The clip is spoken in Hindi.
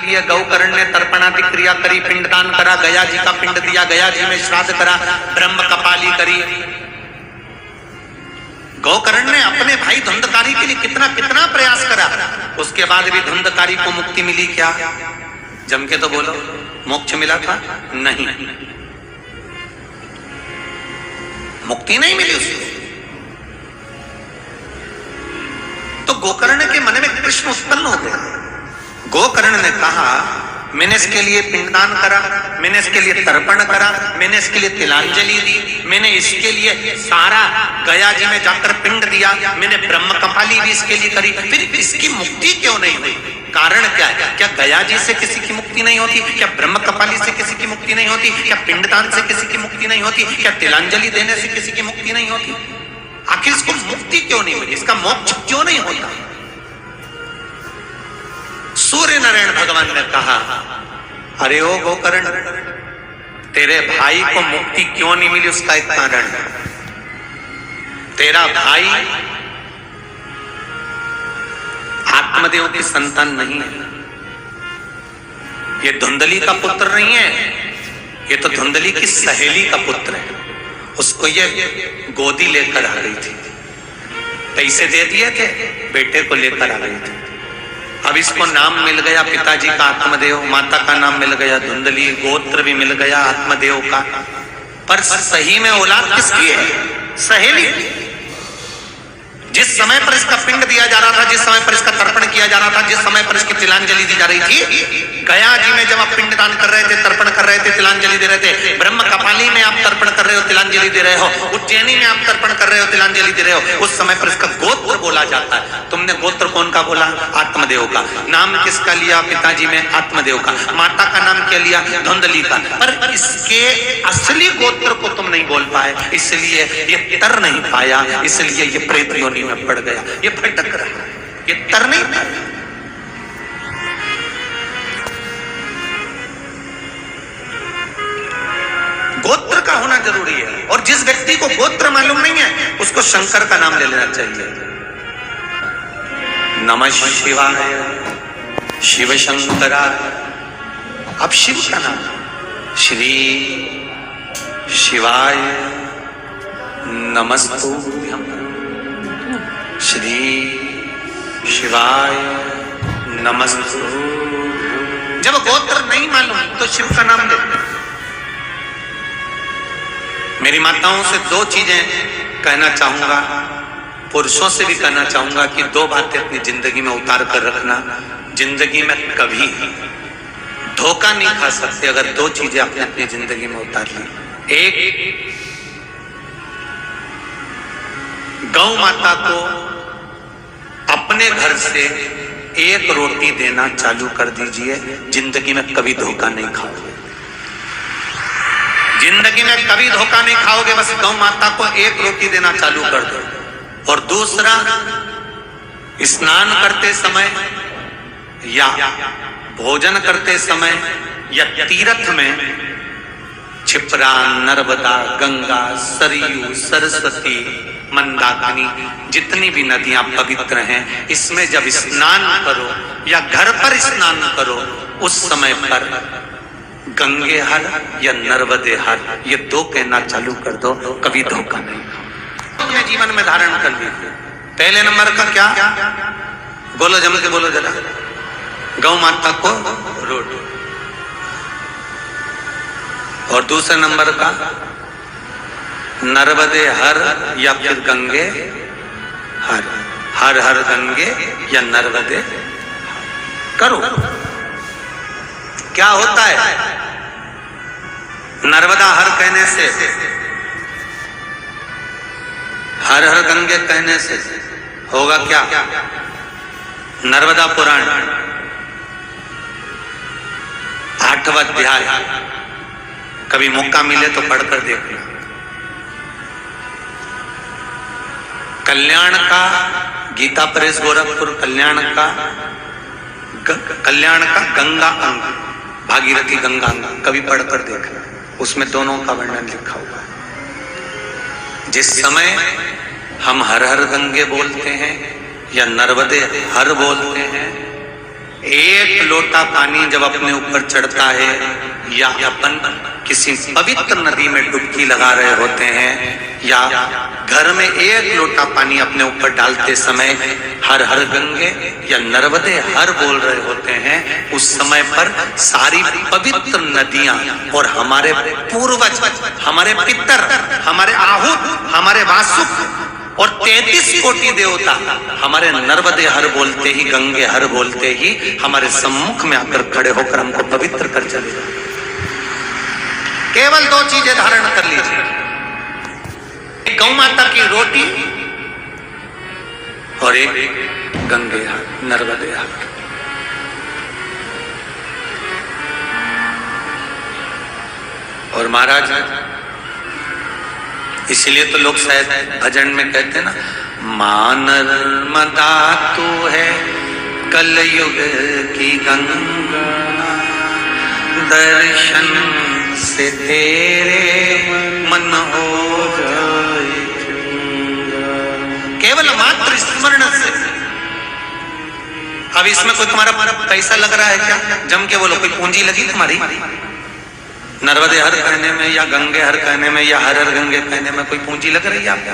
लिए गौकर्ण ने तर्पणादि क्रिया करी, पिंडदान करा, गया जी का पिंड दिया, गया जी में श्राद्ध करा, ब्रह्म कपाली करी। गौकर्ण ने अपने भाई धुंधकारी के लिए कितना कितना प्रयास करा, उसके बाद भी धुंधकारी को मुक्ति मिली क्या? जम के तो बोलो, मोक्ष मिला था? नहीं, मुक्ति नहीं मिली उसको। तो गोकर्ण के मन में कृष्ण उत्पन्न हो गया। गोकर्ण ने कहा, मैंने इसके लिए पिंडदान करा, मैंने इसके लिए तर्पण करा, मैंने इसके लिए तिलांजलि दी, मैंने इसके लिए सारा गया जी में जाकर पिंड दिया, मैंने ब्रह्म कपाली भी इसके लिए करी, फिर इसकी मुक्ति क्यों नहीं हुई? कारण क्या है? क्या गया जी से किसी की मुक्ति नहीं होती? क्या ब्रह्म कपाली से किसी की मुक्ति नहीं होती? क्या पिंडदान से किसी की मुक्ति नहीं होती? क्या तिलांजलि देने से किसी की मुक्ति नहीं होती? आखिर इसको मुक्ति क्यों नहीं मिली? इसका मोक्ष क्यों नहीं होता? सूर्य नारायण भगवान ने कहा, अरे ओ गोकर्ण, तेरे भाई को मुक्ति क्यों नहीं मिली उसका एक कारण है। तेरा भाई आत्मदेव की संतान नहीं है, ये धुंधली का पुत्र नहीं है, ये तो धुंधली की सहेली का पुत्र है। उसको ये गोदी लेकर आ गई थी, पैसे दे दिए थे, बेटे को लेकर आ गई थी। अब इसको नाम मिल गया पिताजी का आत्मदेव, माता का नाम मिल गया धुंधली, गोत्र भी मिल गया आत्मदेव का, पर सही में औलाद किसकी है? सहेली। जिस समय पर इसका पिंड दिया जा रहा था, जिस समय पर इसका तर्पण किया जा रहा था, जिस समय पर इसकी तिलांजलि दी जा रही थी, गया जी में जब आप पिंडदान कर रहे थे, तर्पण कर रहे थे, तिलांजलि दे रहे थे, ब्रह्म कपाली में आप तर्पण कर रहे हो, तिलांजलि दे रहे हो, उज्जैनी में आप तर्पण कर रहे हो, तिलांजलि दे रहे हो, उस समय पर इसका गोत्र बोला जाता है। तुमने गोत्र कौन का बोला? आत्मदेव का। नाम किसका लिया? पिताजी में आत्मदेव का। माता का नाम क्या लिया? धुंधली का। पर इसके असली गोत्र को तुम नहीं बोल पाए, इसलिए ये तर नहीं पाया, इसलिए ये प्रेत योनि में पड़ गया, ये भटक रहा है, ये तर नहीं पाया। गोत्र का होना जरूरी है, और जिस व्यक्ति को गोत्र मालूम नहीं है उसको शंकर का नाम ले लेना चाहिए। नमः शिवाय, शिव शंकराय। अब शिव का नाम श्री शिवाय नमस्तुभ्यं, श्री शिवाय नमस्तुभ्यं। जब गोत्र नहीं मालूम तो शिव का नाम दे। मेरी माताओं से दो चीजें कहना चाहूंगा, पुरुषों से भी कहना चाहूंगा कि दो बातें अपनी जिंदगी में उतार कर रखना। जिंदगी में कभी धोखा नहीं खा सकते अगर दो चीजें आपने अपनी जिंदगी में उतार ली। एक, गौ माता को अपने घर से एक रोटी देना चालू कर दीजिए, जिंदगी में कभी धोखा नहीं खाओगे। जिंदगी में कभी धोखा नहीं खाओगे, बस गौ माता को एक रोटी देना चालू कर दो। और दूसरा, स्नान करते समय या भोजन करते समय या तीर्थ में क्षिप्रा, नर्मदा, गंगा, सरयू, सरस्वती, मंदाकिनी, जितनी भी नदियां पवित्र हैं, इसमें जब स्नान करो या घर पर स्नान करो, उस समय पर गंगे हर या नर्मदे हर, ये दो कहना चालू कर दो, कभी धोखा नहीं। अपने जीवन में धारण कर लीजिए। पहले नंबर का क्या? बोलो, जम के बोलो जरा। गौ माता को रोटी। और दूसरे नंबर का नर्मदे हर या फिर गंगे हर, हर हर गंगे या नर्मदे करो। क्या होता है नर्मदा हर कहने से, हर हर गंगे कहने से होगा क्या? नर्मदा पुराण 8वां अध्याय, कभी मौका मिले तो पढ़कर देखना। कल्याण का, गीता प्रेस गोरखपुर, कल्याण का गंगा अंग, भागीरथी गंगा अंग, कभी पढ़कर देखना, उसमें दोनों का वर्णन लिखा हुआ है। जिस समय हम हर हर गंगे बोलते हैं या नर्मदे हर बोलते हैं, एक लोटा पानी जब अपने ऊपर चढ़ता है या अपन किसी पवित्र नदी में डुबकी लगा रहे होते हैं या घर में एक लोटा पानी अपने ऊपर डालते समय हर हर गंगे या नर्मदे हर बोल रहे होते हैं, उस समय पर सारी पवित्र नदियां और हमारे पूर्वज, हमारे पितर, हमारे आहूत, हमारे वासुक और 33 कोटि देवता हमारे नर्मदे हर बोलते ही, गंगे हर बोलते ही हमारे सम्मुख में आकर खड़े होकर हमको पवित्र कर चले जाए। केवल 2 चीजें धारण कर लीजिए, एक गौ माता की रोटी और एक गंगे हाथ, नर्मदे हाथ। और महाराज इसलिए तो लोग शायद भजन में कहते हैं ना, मां नर्मदा तू है कलयुग की गंगा, दर्शन से तेरे मन हो जाए चंगा। केवल मात्र स्मरण से। अब इसमें कोई तुम्हारा पैसा लग रहा है क्या? जम के बोलो, कोई पूंजी लगी तुम्हारी? नर्मदे हर कहने में या गंगे हर कहने में या हर हर गंगे कहने में कोई पूंजी लग रही है आपको?